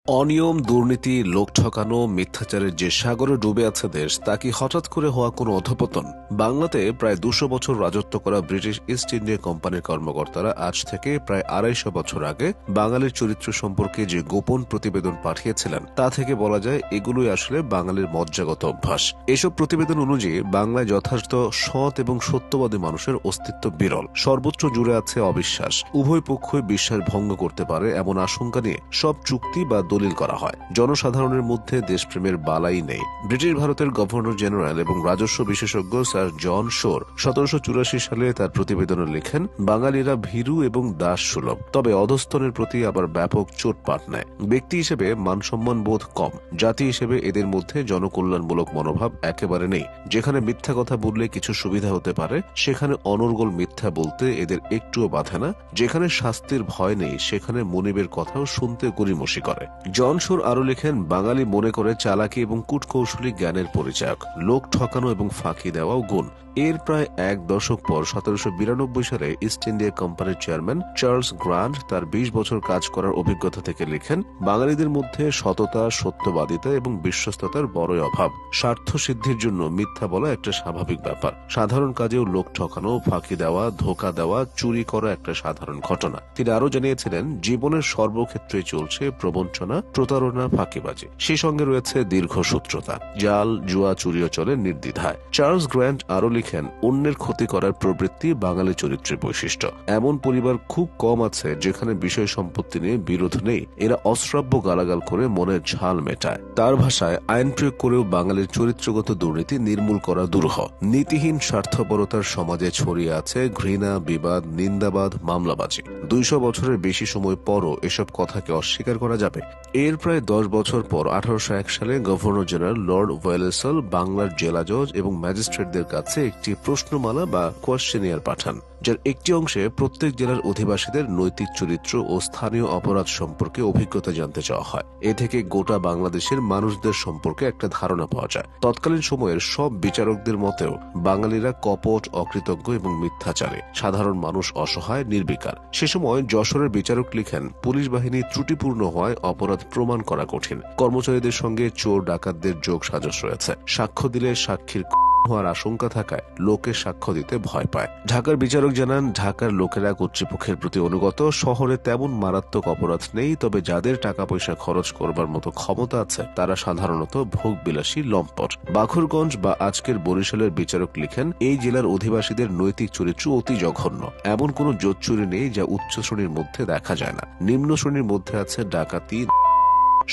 অনিয়ম, দুর্নীতি, লোক ঠকানো, মিথ্যাচারের যে সাগরে ডুবে আছে দেশ, তা কি হঠাৎ করে হওয়া কোনো অধঃপতন? বাংলাতে প্রায় 200 বছর রাজত্ব করা ব্রিটিশ ইস্ট ইন্ডিয়া কোম্পানির কর্মকর্তারা আজ থেকে প্রায় 250 বছর আগে বাঙালির চরিত্র সম্পর্কে যে গোপন প্রতিবেদন পাঠিয়েছিলেন, তা থেকে বলা যায় এগুলোই আসলে বাঙালির মজ্জাগত অভ্যাস। এসব প্রতিবেদন অনুযায়ী বাংলায় যথার্থ সৎ এবং সত্যবাদী মানুষের অস্তিত্ব বিরল। সর্বত্র জুড়ে আছে অবিশ্বাস, উভয় পক্ষই বিশ্বাস ভঙ্গ করতে পারে এমন আশঙ্কা নিয়ে সব চুক্তি বা দলিল করা হয়। জনসাধারণের মধ্যে দেশপ্রেমের বালাই নেই। ব্রিটিশ ভারতের গভর্নর জেনারেল এবং রাজস্ব বিশেষজ্ঞ স্যার জন শোর 1784 সালে তার প্রতিবেদনে লেখেন, বাঙালিরা ভীরু এবং দাস সুলভ, তবে অধস্তনের প্রতি আবার ব্যাপক চোটপাট নেয়। ব্যক্তি হিসেবে মানসম্মান বোধ কম, জাতি হিসেবে এদের মধ্যে জনকল্যাণমূলক মনোভাব একেবারে নেই। যেখানে মিথ্যা কথা বললে কিছু সুবিধা হতে পারে, সেখানে অনর্গল মিথ্যা বলতে এদের একটুও বাধে না। যেখানে শাস্তির ভয় নেই, সেখানে মনিবের কথাও শুনতে গড়িমসি করে। জন শোর আরো লেখেন, বাঙালি মনে করে চালাকি এবং কূটকৌশলী জ্ঞানের পরিচায়ক, লোক ঠকানো এবং ফাঁকি দেওয়াও গুণ। এর প্রায় এক দশক পর 1792 সালে ইস্ট ইন্ডিয়া কোম্পানির চেয়ারম্যান চার্লস গ্রান্ট তার 20 বছর কাজ করার অভিজ্ঞতা থেকে লিখেন, বাঙালিদের মধ্যে সততা, সত্যবাদিতা এবং বিশ্বস্ততার বড়ই অভাব। স্বার্থ সিদ্ধির জন্য মিথ্যা বলা একটা স্বাভাবিক ব্যাপার। সাধারণ কাজেও লোক ঠকানো, ফাঁকি দেওয়া, ধোঁকা দেওয়া, চুরি করা একটা সাধারণ ঘটনা। তিনি আরো জানিয়েছিলেন, জীবনের সর্বক্ষেত্রে চলছে প্রবঞ্চনা, প্রতারণা, ফাঁকিবাজি। সেই সঙ্গে রয়েছে দীর্ঘসূত্রতা, জাল, জুয়া, চুরিও চলে নির্দ্বিধায়। চার্লস গ্র্যান্ট আরো লিখেন, অন্যের ক্ষতি করার প্রবৃত্তি বাঙালি চরিত্রের বৈশিষ্ট্য। এমন পরিবার খুব কম আছে যেখানে বিষয় সম্পত্তি নিয়ে বিরোধ নেই। এরা অশ্রাব্য গালাগাল করে মনের ঝাল মেটায়। তার ভাষায়, আইন প্রয়োগ করেও বাঙালির চরিত্রগত দুর্নীতি নির্মূল করা দুরূহ। নীতিহীন স্বার্থপরতার সমাজে ছড়িয়ে আছে ঘৃণা, বিবাদ, নিন্দাবাদ, মামলাবাজি। 200 বছরের বেশি সময় পরও এসব কথাকে অস্বীকার করা যাবে? এর প্রায় 10 বছর পর 1801 সালে গভর্নর জেনারেল লর্ড ওয়েলেসল বাংলার জেলা জজ এবং ম্যাজিস্ট্রেটদের কাছে একটি প্রশ্নমালা বা কোয়েশ্চেনিয়ার পাঠান, যার একটি অংশে প্রত্যেক জেলার অধিবাসীদের নৈতিক চরিত্র ও স্থানীয় অপরাধ সম্পর্কে অভিজ্ঞতা জানতে চাওয়া হয়। এ থেকে গোটা বাংলাদেশের মানুষদের সম্পর্কে একটা ধারণা পাওয়া যায়। তৎকালীন সময়ের সব বিচারকদের মতেও বাঙালিরা কপট, অকৃতজ্ঞ এবং মিথ্যাচারী। সাধারণ মানুষ অসহায়, নির্বিকার। সে সময় যশোরের বিচারক লিখেন, পুলিশ বাহিনী ত্রুটিপূর্ণ হওয়ায় অপরাধ প্রমাণ করা কঠিন। কর্মচারীদের সঙ্গে চোর ডাকাতদের যোগ সাজস রয়েছে। সাক্ষ্য দিলে সাক্ষীর হওয়ার আশঙ্কা থাকায় লোকে সাক্ষ্য দিতে ভয় পায়। ঢাকার বিচারক জানান, ঢাকার লোকেরা কর্তৃপক্ষের প্রতি অনুগত। শহরে তেমন মারাত্মক অপরাধ নেই, তবে যাদের টাকা পয়সা খরচ করবার মতো ক্ষমতা আছে তারা সাধারণত ভোগবিলাসী, লম্পট। বাখুরগঞ্জ বা আজকের বরিশালের বিচারক লিখেন, এই জেলার অধিবাসীদের নৈতিক চরিত্র অতি জঘন্য। এমন কোন জোচ্চুরি নেই যা উচ্চ শ্রেণীর মধ্যে দেখা যায় না। নিম্ন শ্রেণীর মধ্যে আছে ডাকাতি।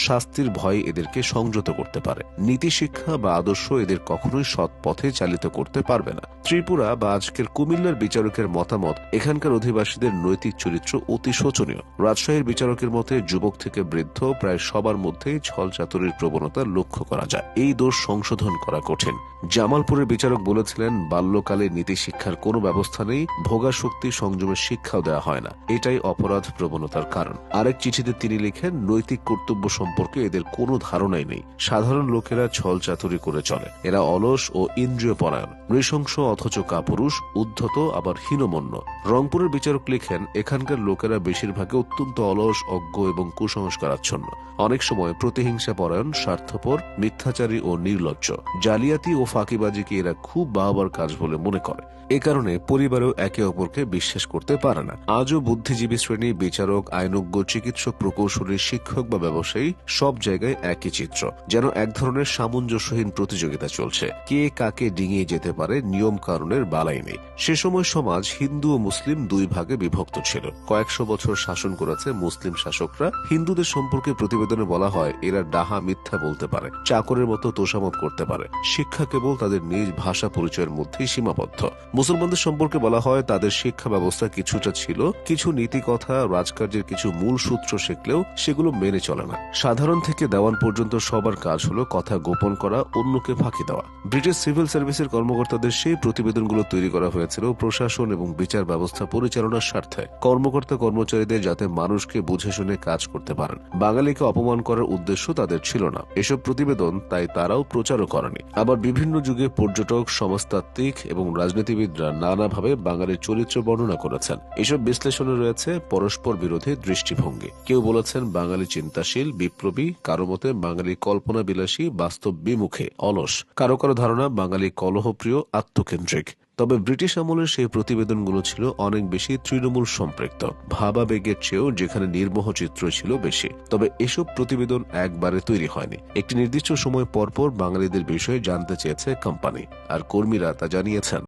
শাস্তির ভয় এদেরকে সংযত করতে পারে। নীতি শিক্ষা বা আদর্শ এদের কখনোই সৎ পথে চালিত করতে পারবে না। ত্রিপুরা বা আজকের কুমিল্লার বিচারকের মতামত, এখানকার অধিবাসীদের নৈতিক চরিত্র অতি শোচনীয়। রাজশাহীর বিচারকের মতে, যুবক থেকে বৃদ্ধ প্রায় সবার মধ্যেই ছল চাতুরির প্রবণতা লক্ষ্য করা যায়। এই দোষ সংশোধন করা কঠিন। জামালপুরের বিচারক বলেছিলেন, বাল্যকালে নীতি শিক্ষার কোনো ব্যবস্থা নেই, ভোগাশক্তি সংযমের শিক্ষাও দেওয়া হয় না। এটাই অপরাধ প্রবণতার কারণ। আরেক চিঠিতে তিনি লিখেন, নৈতিক কর্তব্য সম্পর্কে এদের কোনো ধারণাই নেই। সাধারণ লোকেরা ছল চাতুরি করে চলে। এরা অলস ও ইন্দ্রিয় পরায়ণ, নৃশংস অথচ কাপুরুষ, উদ্ধত আবার হীনমন্য। রংপুরের বিচারক লিখেন, এখানকার লোকেরা বেশিরভাগে অত্যন্ত অলস, অজ্ঞ এবং কুসংস্কারাচ্ছন্ন। অনেক সময় প্রতিহিংসা পরায়ণ, স্বার্থপর, মিথ্যাচারী ও নির্লজ্জ। জালিয়াতি ও ফাঁকিবাজিকে এরা খুব বাহবার কাজ বলে মনে করে। এ কারণে পরিবারেও একে অপরকে বিশ্বাস করতে পারে না। আজও বুদ্ধিজীবী শ্রেণী, বিচারক, আইনজ্ঞ, চিকিৎসক, প্রকৌশলী, শিক্ষক বা ব্যবসায়ী, সব জায়গায় একই চিত্র। যেন এক ধরনের সামঞ্জস্যহীন প্রতিযোগিতা চলছে। কে কাকে ডিঙিয়ে যেতে পারে, নিয়ম কানুনের বালাই নেই। সে সময় সমাজ হিন্দু ও মুসলিম দুই ভাগে বিভক্ত ছিল। কয়েকশো বছর শাসন করেছে মুসলিম শাসকরা। হিন্দুদের সম্পর্কে প্রতিবেদনে বলা হয়, এরা ডাহা, মিথ্যা বলতে পারে, চাকরের মতো তোষামত করতে পারে। শিক্ষা কেবল তাদের নিজ ভাষা পরিচয়ের মধ্যেই সীমাবদ্ধ। মুসলমানদের সম্পর্কে বলা হয়, তাদের শিক্ষা ব্যবস্থা কিছুটা ছিল, কিছু নীতি কথা, রাজকার্যের কিছু মূল সূত্র শিখলেও সেগুলো মেনে চলে না। সাধারণ থেকে দেওয়ান পর্যন্ত সবার কাজ হলো কথা গোপন করা, অন্যকে ফাঁকি দেওয়া। ব্রিটিশ সিভিল সার্ভিসের কর্মকর্তাদের সেই প্রতিবেদনগুলো তৈরি করা হয়েছিল প্রশাসন এবং বিচার ব্যবস্থা পরিচালনার স্বার্থে। কর্মকর্তা কর্মচারীদের যাতে মানুষকে বুঝে শুনে কাজ করতে পারেন। বাঙালিকে অপমান করার উদ্দেশ্য তাদের ছিল না। এসব প্রতিবেদন তাই তারাও প্রচারও করেনি। আবার বিভিন্ন যুগে পর্যটক, সমাজতাত্ত্বিক এবং রাজনীতিবিদ রাজনীতিবিদরা নানাভাবে বাঙালির চরিত্র বর্ণনা করেছেন। এসব বিশ্লেষণে রয়েছে পরস্পর বিরোধী দৃষ্টিভঙ্গি। কেউ বলেছেন বাঙালি চিন্তাশীল, বিপ্লবী, কারো মতে বাঙালি কল্পনা বিলাসী, বাস্তব বিমুখে, অলস, কারো কারো ধারণা বাঙালি কলহপ্রিয়, আত্মকেন্দ্রিক। তবে ব্রিটিশ আমলের সেই প্রতিবেদনগুলো ছিল অনেক বেশি তৃণমূল সম্পৃক্ত, ভাবাবেগের চেয়েও যেখানে নির্মোহ চিত্র ছিল বেশি। তবে এসব প্রতিবেদন একবারে তৈরি হয়নি। একটি নির্দিষ্ট সময় পরপর বাঙালিদের বিষয়ে জানতে চেয়েছে কোম্পানি, আর কর্মীরা তা জানিয়েছেন।